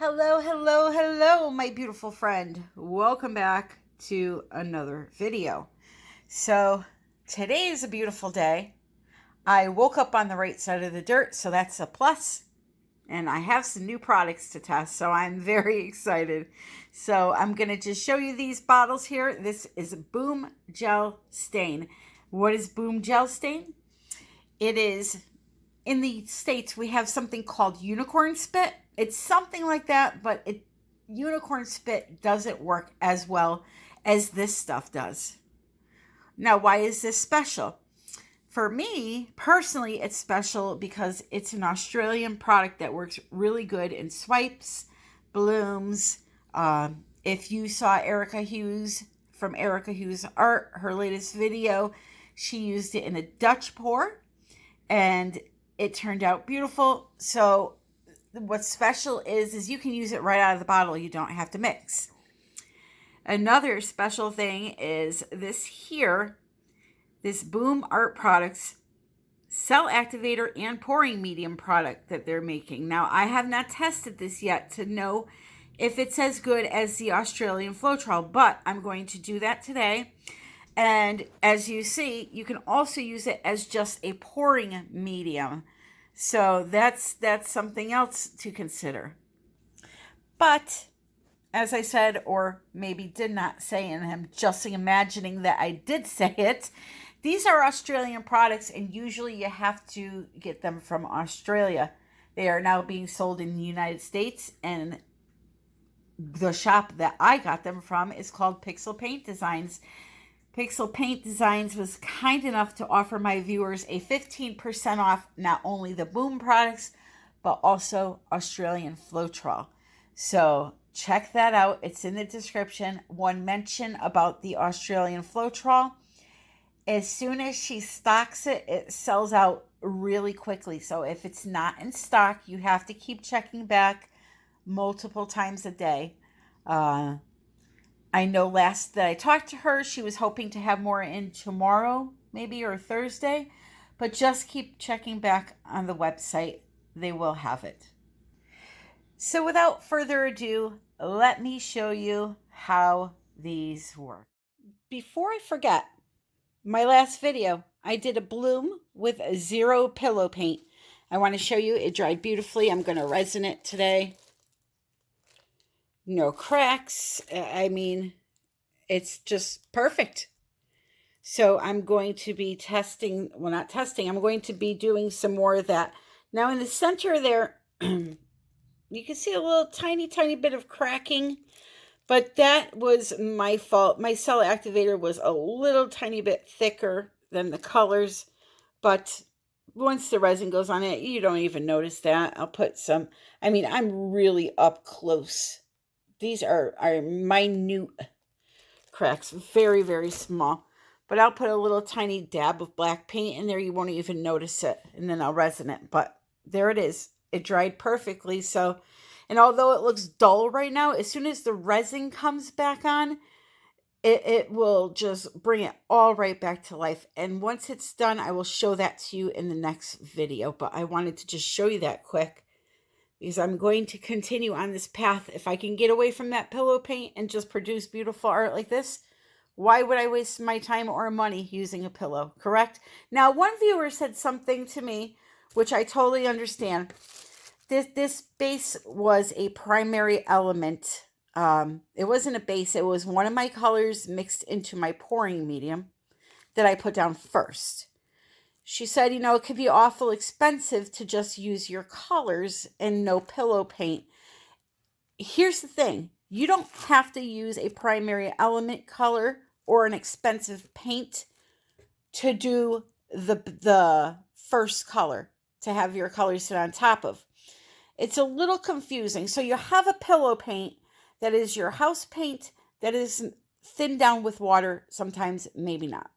Hello, hello, hello, my beautiful friend. Welcome back to another video. So today is a beautiful day. I woke up on the right side of the dirt, so that's a plus. And I have some new products to test, so I'm very excited. So I'm going to just show you these bottles here. This is Boom Gel Stain. What is Boom Gel Stain? It is, in the States, we have something called unicorn spit. It's something like that, but unicorn spit doesn't work as well as this stuff does. Now, why is this special? For me, personally, it's special because it's an Australian product that works really good in swipes, blooms. If you saw Erica Hughes from Erica Hughes Art, her latest video, she used it in a Dutch pour, and it turned out beautiful. So what's special is you can use it right out of the bottle. You don't have to mix. Another special thing is this here, this Boom Art Products Cell Activator and Pouring Medium product that they're making. Now, I have not tested this yet to know if it's as good as the Australian Floetrol, but I'm going to do that today. And as you see, you can also use it as just a pouring medium. So that's something else to consider. But as I said, or maybe did not say, and I'm just imagining that I did say it, these are Australian products, and usually you have to get them from Australia. They are now being sold in the United States, and the shop that I got them from is called Pixel Paint Designs. Pixel Paint Designs was kind enough to offer my viewers a 15% off not only the Boom products, but also Australian Floetrol. So check that out. It's in the description. One mention about the Australian Floetrol. As soon as she stocks it, it sells out really quickly. So if it's not in stock, you have to keep checking back multiple times a day. I know last that I talked to her, she was hoping to have more in tomorrow, maybe, or Thursday. But just keep checking back on the website. They will have it. So without further ado, let me show you how these work. Before I forget, my last video, I did a bloom with a 0 pillow paint. I want to show you it dried beautifully. I'm going to resin it today. No cracks. I mean, it's just perfect. So I'm going to be testing, well, not testing, I'm going to be doing some more of that. Now in the center there, you can see a little tiny bit of cracking, but that was my fault. My cell activator was a little tiny bit thicker than the colors, but once the resin goes on it, you don't even notice that. I'll put some, I mean, I'm really up close. These are minute cracks, very, very small. But I'll put a little tiny dab of black paint in there. You won't even notice it. And then I'll resin it. But there it is. It dried perfectly. So, and although it looks dull right now, as soon as the resin comes back on, it will just bring it all right back to life. And once it's done, I will show that to you in the next video. But I wanted to just show you that quick, because I'm going to continue on this path. If I can get away from that pillow paint and just produce beautiful art like this, why would I waste my time or money using a pillow, correct? Now, one viewer said something to me, which I totally understand. This base was a primary element. It wasn't a base. It was one of my colors mixed into my pouring medium that I put down first. She said, you know, it could be awful expensive to just use your colors and no pillow paint. Here's the thing. You don't have to use a primary element color or an expensive paint to do the first color, to have your colors sit on top of. It's a little confusing. So you have a pillow paint that is your house paint that is thinned down with water, sometimes maybe not.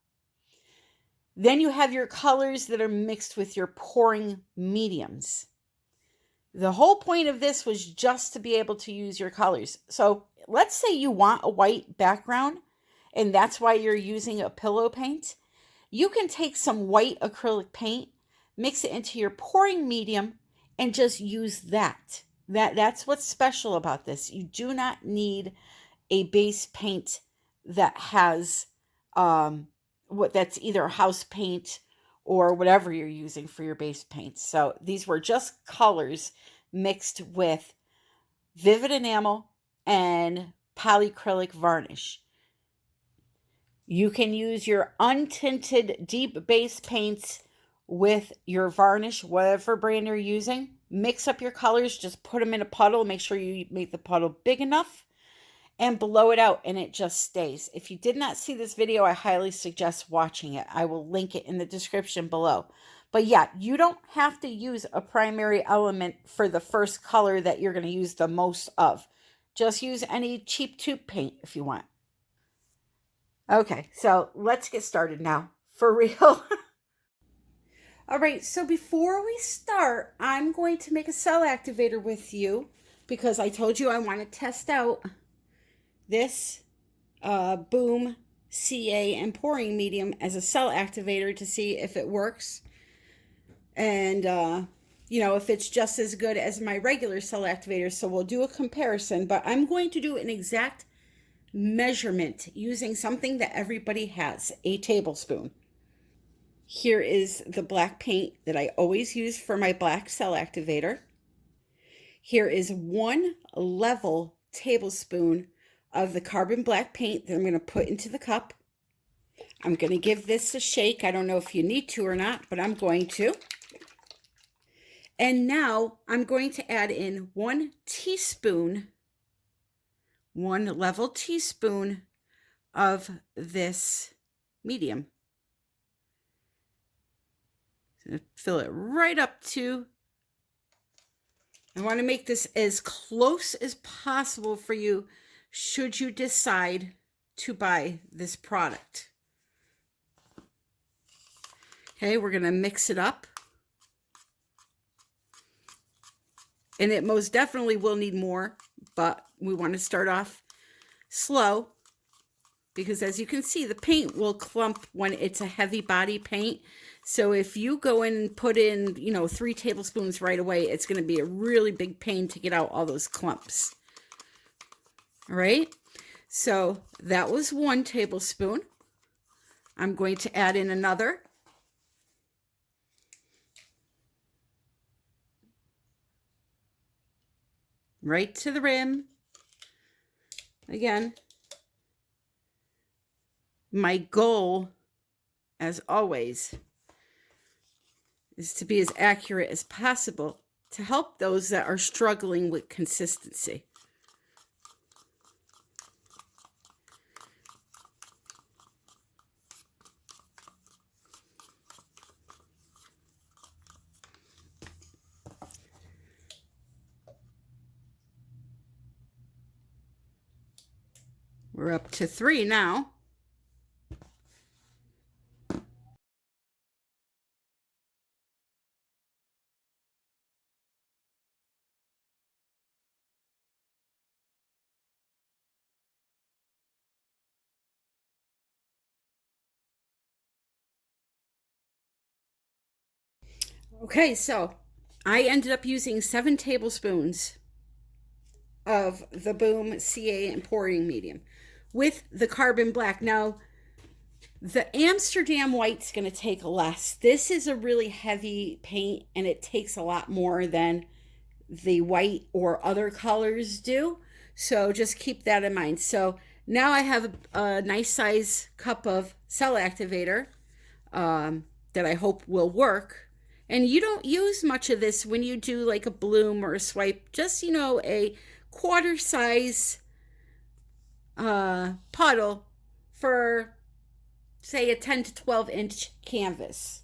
Then you have your colors that are mixed with your pouring mediums. The whole point of this was just to be able to use your colors. So let's say you want a white background, and that's why you're using a pillow paint. You can take some white acrylic paint, mix it into your pouring medium, and just use that. That's what's special about this. You do not need a base paint that has that's either house paint or whatever you're using for your base paints. So these were just colors mixed with vivid enamel and polyacrylic varnish. You can use your untinted deep base paints with your varnish, whatever brand you're using. Mix up your colors, just put them in a puddle. Make sure you make the puddle big enough and blow it out, and it just stays. If you did not see this video, I highly suggest watching it. I will link it in the description below. But yeah, you don't have to use a primary element for the first color that you're going to use the most of. Just use any cheap tube paint if you want. Okay, so let's get started now, for real. All right, so before we start, I'm going to make a cell activator with you because I told you I want to test out this Boom CA and pouring medium as a cell activator to see if it works. And, you know, if it's just as good as my regular cell activator. So we'll do a comparison, but I'm going to do an exact measurement using something that everybody has, a tablespoon. Here is the black paint that I always use for my black cell activator. Here is 1 level tablespoon of the carbon black paint that I'm going to put into the cup. I'm going to give this a shake. I don't know if you need to or not, but I'm going to. And now I'm going to add in 1 teaspoon, 1 level teaspoon of this medium. Fill it right up to. I want to make this as close as possible for you should you decide to buy this product. Okay, we're going to mix it up. And it most definitely will need more, but we want to start off slow because as you can see, the paint will clump when it's a heavy body paint. So if you go in and put in, you know, 3 tablespoons right away, it's going to be a really big pain to get out all those clumps. All right. So that was 1 tablespoon. I'm going to add in another. Right to the rim. Again, my goal, as always, is to be as accurate as possible to help those that are struggling with consistency. We're up to 3 now. Okay, so I ended up using 7 tablespoons of the Boom CA and pouring medium with the carbon black. Now, the Amsterdam white's going to take less. This is a really heavy paint and it takes a lot more than the white or other colors do. So just keep that in mind. So now I have a nice size cup of cell activator that I hope will work. And you don't use much of this when you do like a bloom or a swipe, just, you know, a quarter size puddle for, say, a 10 to 12 inch canvas.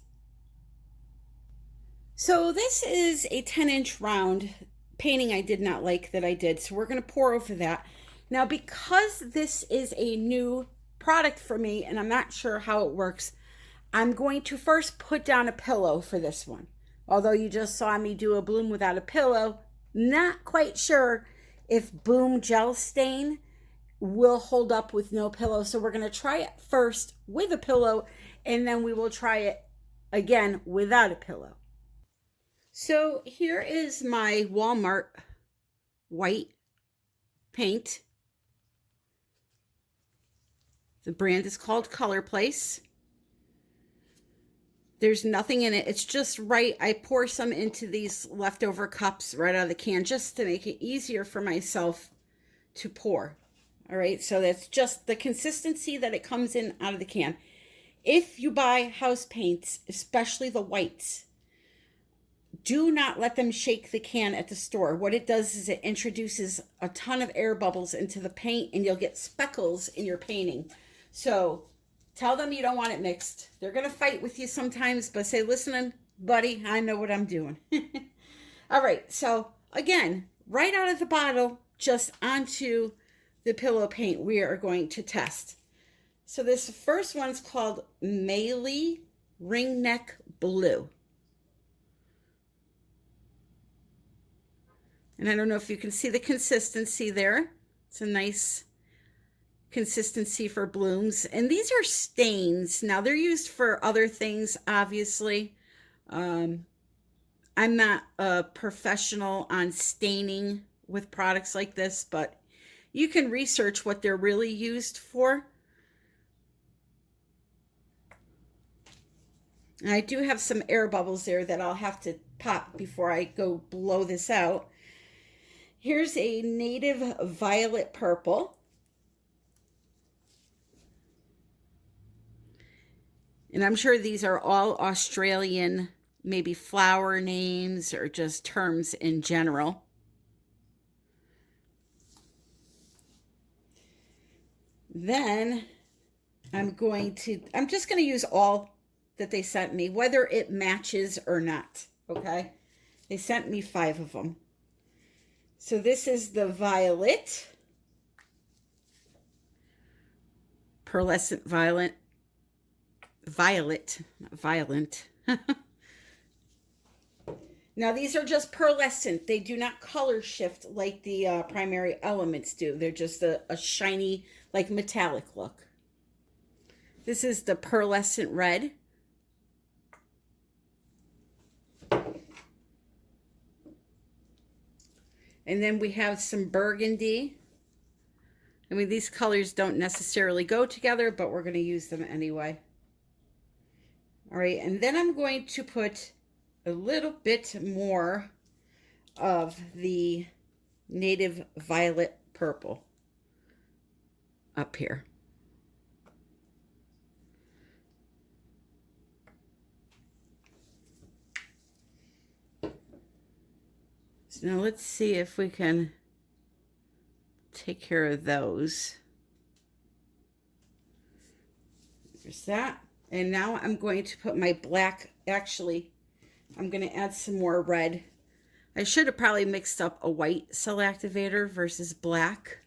So this is a 10-inch round painting I did not like that I did. So we're going to pour over that. Now, because this is a new product for me and I'm not sure how it works, I'm going to first put down a pillow for this one. Although you just saw me do a bloom without a pillow, not quite sure if Boom Gel Stain will hold up with no pillow. So we're going to try it first with a pillow, and then we will try it again without a pillow. So here is my Walmart white paint. The brand is called ColorPlace. There's nothing in it. It's just right. I pour some into these leftover cups right out of the can just to make it easier for myself to pour. All right, so that's just the consistency that it comes in out of the can. If you buy house paints, especially the whites, do not let them shake the can at the store. What it does is it introduces a ton of air bubbles into the paint and you'll get speckles in your painting. So tell them you don't want it mixed. They're going to fight with you sometimes, but say, listen, buddy, I know what I'm doing. All right, so again, right out of the bottle, just onto the pillow paint we are going to test. So this first one's called Melee Ringneck Blue. And I don't know if you can see the consistency there. It's a nice consistency for blooms. And these are stains. Now they're used for other things, obviously. I'm not a professional on staining with products like this, but you can research what they're really used for. And I do have some air bubbles there that I'll have to pop before I go blow this out. Here's a native violet purple. And I'm sure these are all Australian, maybe flower names or just terms in general. Then I'm just going to use all that they sent me, whether it matches or not, okay? They sent me 5 of them. So this is the violet, pearlescent violet, not violent. Now these are just pearlescent. They do not color shift like the primary elements do. They're just a shiny, like metallic look. This is the pearlescent red. And then we have some burgundy. I mean, these colors don't necessarily go together, but we're going to use them anyway. All right, and then I'm going to put a little bit more of the native violet purple up here. So now let's see if we can take care of those. There's that. And now I'm going to put my black. Actually, I'm going to add some more red. I should have probably mixed up a white cell activator versus black,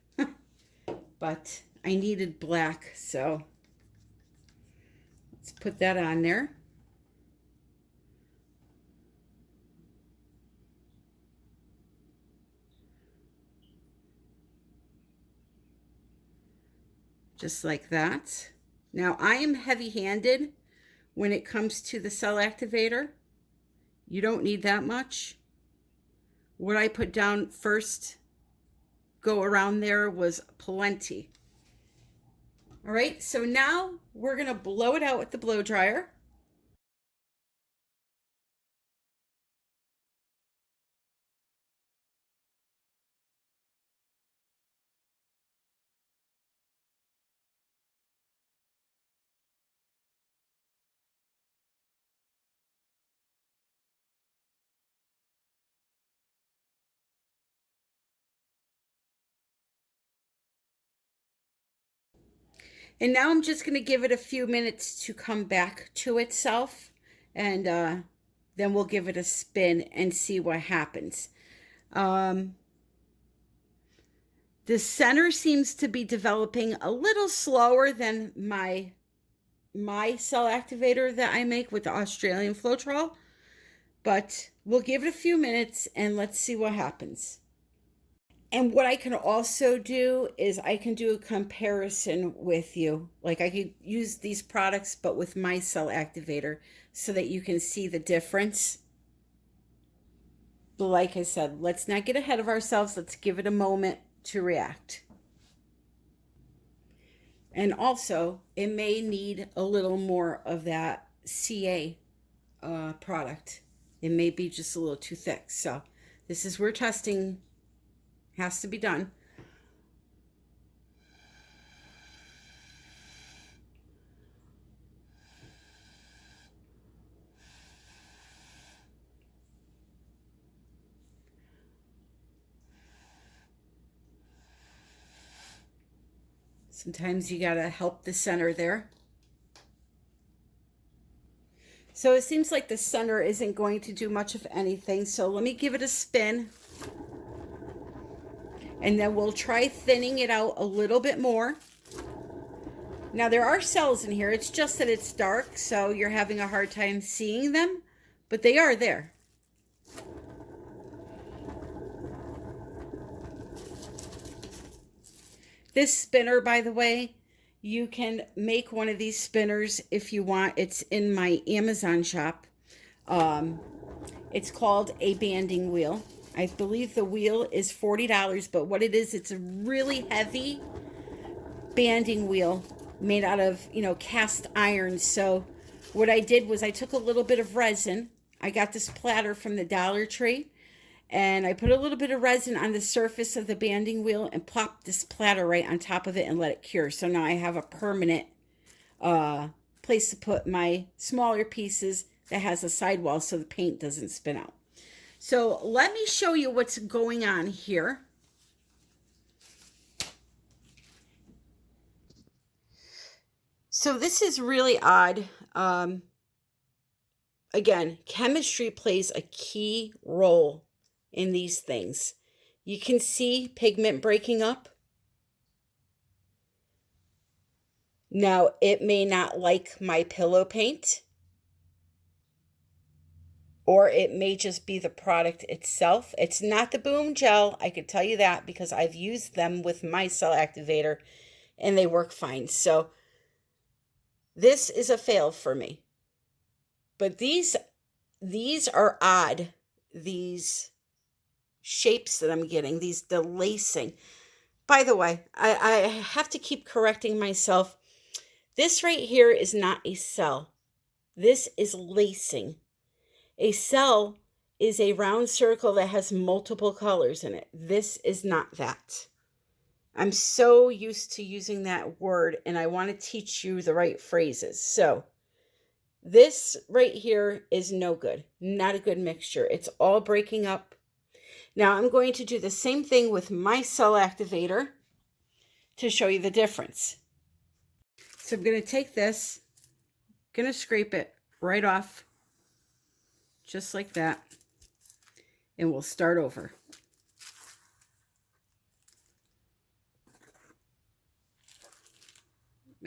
but I needed black, so let's put that on there. Just like that. Now I am heavy-handed when it comes to the cell activator. You don't need that much. What I put down first, go around there, was plenty. All right, so now we're gonna blow it out with the blow dryer. And now I'm just going to give it a few minutes to come back to itself, and then we'll give it a spin and see what happens. The center seems to be developing a little slower than my cell activator that I make with the Australian Floetrol, but we'll give it a few minutes and let's see what happens. And what I can also do is I can do a comparison with you. Like I could use these products, but with my cell activator so that you can see the difference. But like I said, let's not get ahead of ourselves. Let's give it a moment to react. And also, it may need a little more of that CA product. It may be just a little too thick. So this is where testing has to be done. Sometimes you gotta help the center there. So it seems like the center isn't going to do much of anything. So let me give it a spin. And then we'll try thinning it out a little bit more. Now there are cells in here. It's just that it's dark, so you're having a hard time seeing them, but they are there. This spinner, by the way, you can make one of these spinners if you want. It's in my Amazon shop. It's called a banding wheel. I believe the wheel is $40, but what it is, it's a really heavy banding wheel made out of, cast iron. So what I did was I took a little bit of resin. I got this platter from the Dollar Tree, and I put a little bit of resin on the surface of the banding wheel and plopped this platter right on top of it and let it cure. So now I have a permanent place to put my smaller pieces that has a sidewall so the paint doesn't spin out. So let me show you what's going on here. So this is really odd. Again, chemistry plays a key role in these things. You can see pigment breaking up. Now, it may not like my pillow paint, or it may just be the product itself. It's not the Boom Gel, I could tell you that, because I've used them with my cell activator and they work fine. So this is a fail for me. But these are odd, these shapes that I'm getting, the lacing. By the way, I have to keep correcting myself. This right here is not a cell. This is lacing. A cell is a round circle that has multiple colors in it. This is not that. I'm so used to using that word, and I want to teach you the right phrases. So this right here is no good. Not a good mixture. It's all breaking up. Now I'm going to do the same thing with my cell activator to show you the difference. So I'm going to take this, going to scrape it right off, just like that, and we'll start over.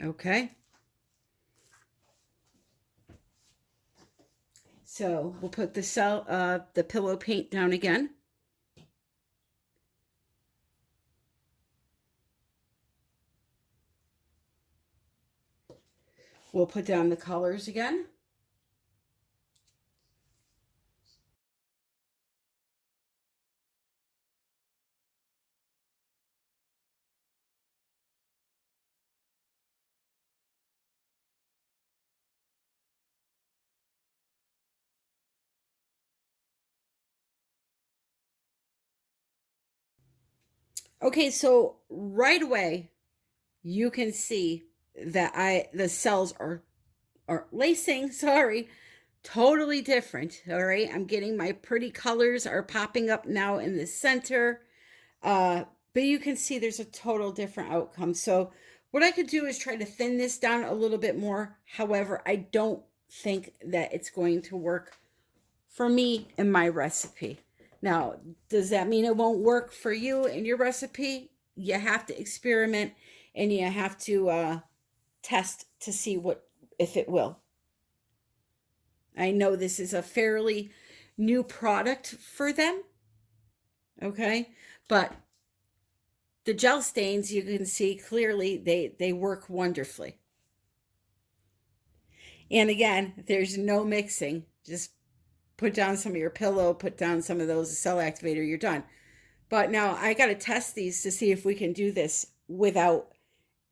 Okay. So we'll put the pillow paint down again. We'll put down the colors again. Okay, so right away, you can see that the cells are lacing, sorry, totally different. All right, I'm getting my pretty colors are popping up now in the center. But you can see there's a total different outcome. So what I could do is try to thin this down a little bit more. However, I don't think that it's going to work for me in my recipe. Now, does that mean it won't work for you in your recipe? You have to experiment, and you have to test to see if it will. I know this is a fairly new product for them, okay? But the gel stains, you can see clearly they work wonderfully. And again, there's no mixing, just put down some of your pillow, put down some of those cell activator, you're done. But now I got to test these to see if we can do this without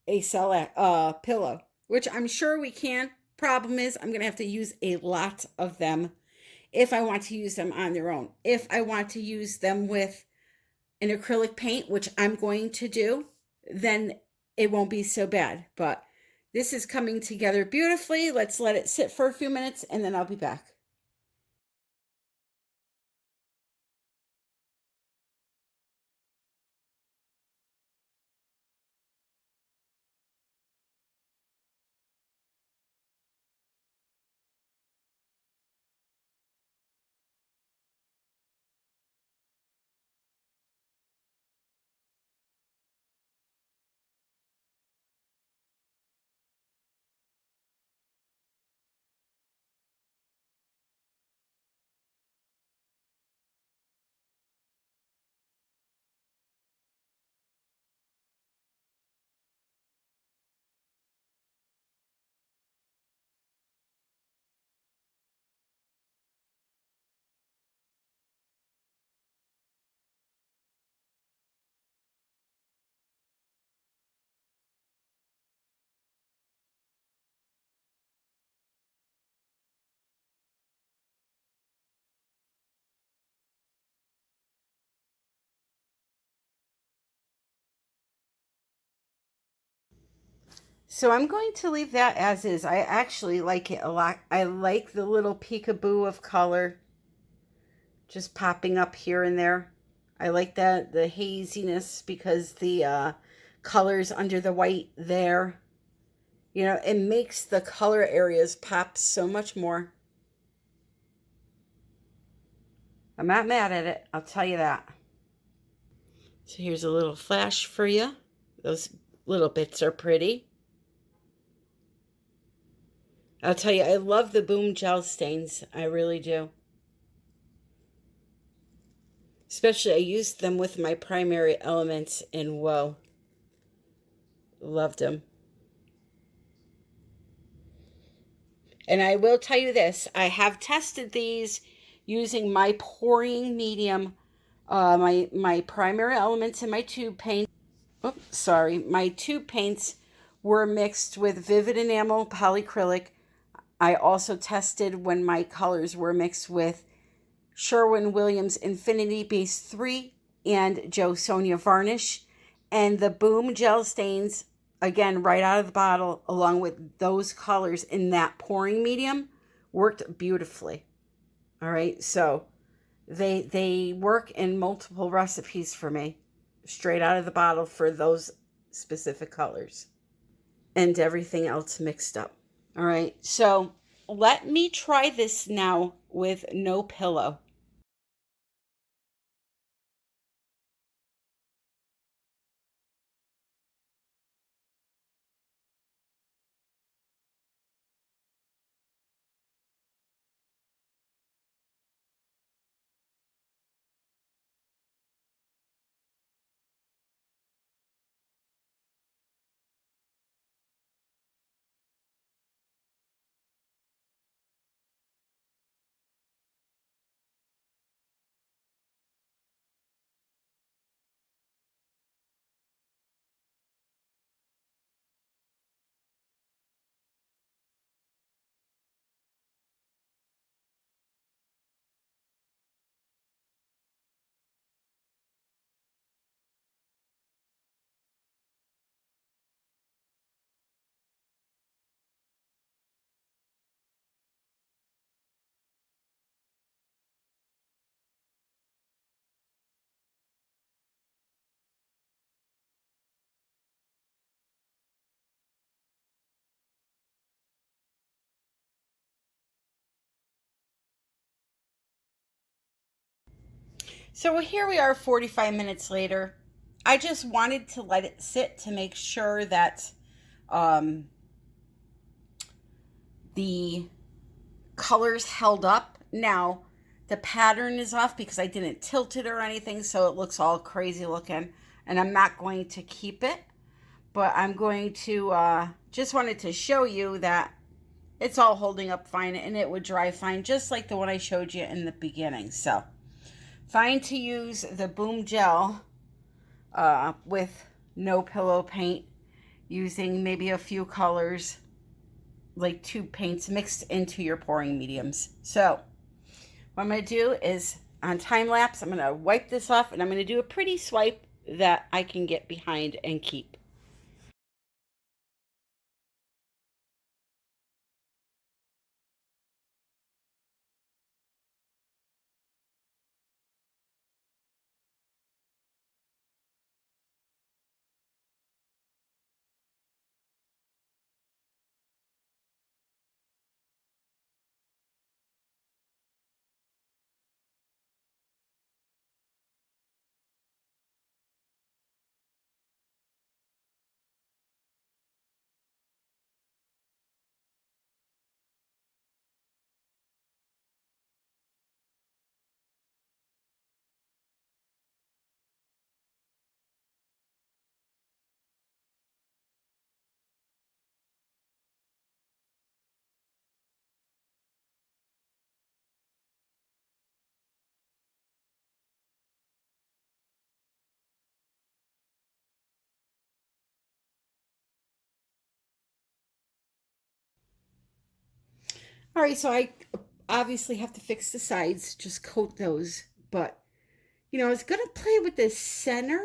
a pillow, which I'm sure we can. Problem is, I'm going to have to use a lot of them if I want to use them on their own. If I want to use them with an acrylic paint, which I'm going to do, then it won't be so bad. But this is coming together beautifully. Let's let it sit for a few minutes and then I'll be back. So I'm going to leave that as is. I actually like it a lot. I like the little peekaboo of color just popping up here and there. I like that, the haziness, because the colors under the white there, you know, it makes the color areas pop so much more. I'm not mad at it, I'll tell you that. So here's a little flash for you. Those little bits are pretty. I'll tell you, I love the Boom Gel stains. I really do. Especially, I used them with my primary elements, and whoa, loved them. And I will tell you this, I have tested these using my pouring medium, my primary elements and my tube paint. Oops, sorry, my tube paints were mixed with Vivid Enamel polyacrylic. I also tested when my colors were mixed with Sherwin-Williams Infinity Base 3 and Joe Sonia Varnish. And the Boom Gel stains, again, right out of the bottle, along with those colors in that pouring medium, worked beautifully. All right, so they work in multiple recipes for me, straight out of the bottle for those specific colors. And everything else mixed up. All right, so let me try this now with no pillow. So here we are 45 minutes later. I just wanted to let it sit to make sure that the colors held up. Now, the pattern is off because I didn't tilt it or anything, so it looks all crazy looking. And I'm not going to keep it, but I'm going to, just wanted to show you that it's all holding up fine, and it would dry fine, just like the one I showed you in the beginning. So fine to use the Boom Gel with no pillow paint, using maybe a few colors, like 2 paints mixed into your pouring mediums. So what I'm going to do is, on time lapse, I'm going to wipe this off, and I'm going to do a pretty swipe that I can get behind and keep. All right, so I obviously have to fix the sides, just coat those. But, I was going to play with the center,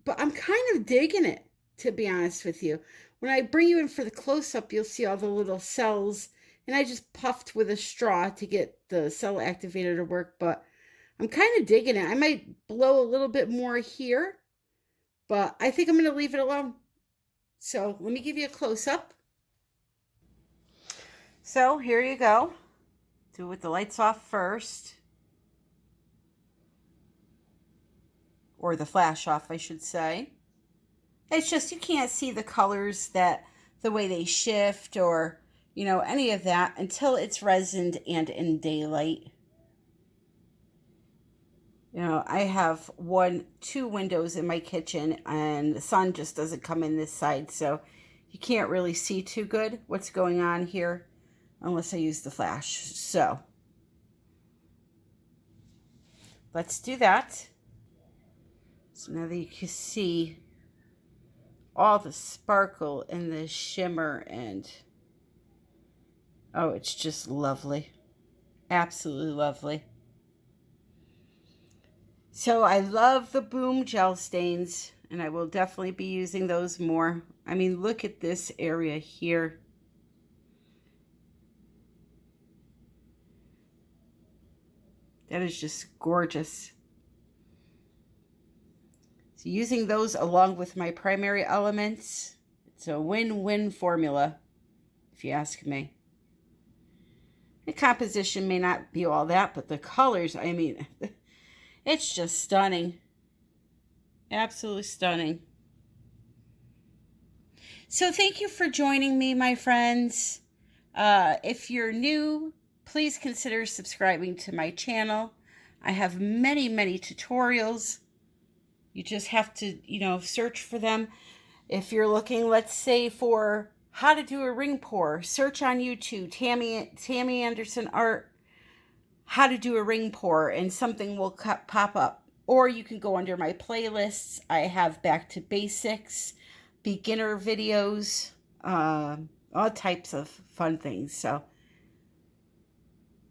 but I'm kind of digging it, to be honest with you. When I bring you in for the close-up, you'll see all the little cells, and I just puffed with a straw to get the cell activator to work, but I'm kind of digging it. I might blow a little bit more here, but I think I'm going to leave it alone. So let me give you a close-up. So here you go. Do it with the lights off first. Or the flash off, I should say. It's just you can't see the colors, that the way they shift, or any of that until it's resined and in daylight. I have 2 windows in my kitchen, and the sun just doesn't come in this side, so you can't really see too good what's going on here unless I use the flash. So let's do that. So now that you can see all the sparkle and the shimmer, and oh, it's just lovely. Absolutely lovely. So I love the Boom Gel stains, and I will definitely be using those more. I mean, look at this area here. That is just gorgeous. So using those along with my primary elements, it's a win-win formula, if you ask me. The composition may not be all that, but the colors, I mean, it's just stunning. Absolutely stunning. So thank you for joining me, my friends. If you're new, please consider subscribing to my channel. I have many, many tutorials. You just have to, search for them. If you're looking, let's say, for how to do a ring pour, search on YouTube, Tammy Anderson Art, how to do a ring pour, and something will pop up. Or you can go under my playlists. I have back to basics, beginner videos, all types of fun things. So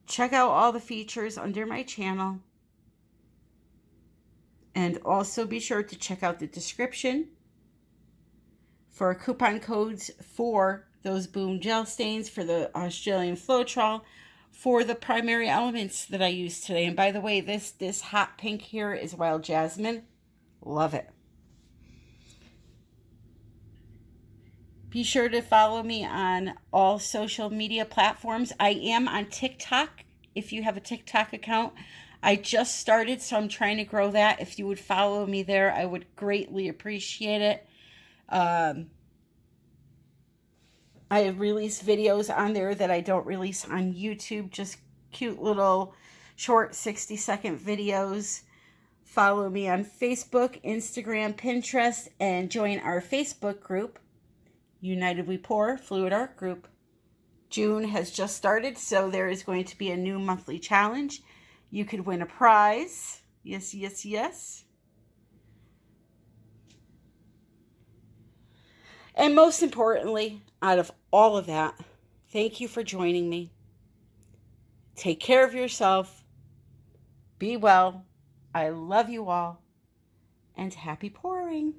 check out all the features under my channel. And also be sure to check out the description for coupon codes for those Boom Gel stains, for the Australian Floetrol, for the primary elements that I used today. And by the way, this hot pink here is Wild Jasmine. Love it. Be sure to follow me on all social media platforms. I am on TikTok, if you have a TikTok account. I just started, so I'm trying to grow that. If you would follow me there, I would greatly appreciate it. I release videos on there that I don't release on YouTube, just cute little short 60-second videos. Follow me on Facebook, Instagram, Pinterest, and join our Facebook group, United We Pour Fluid Art Group. June has just started, so there is going to be a new monthly challenge. You could win a prize. Yes, yes, yes. And most importantly, out of all of that, thank you for joining me. Take care of yourself. Be well. I love you all. And happy pouring.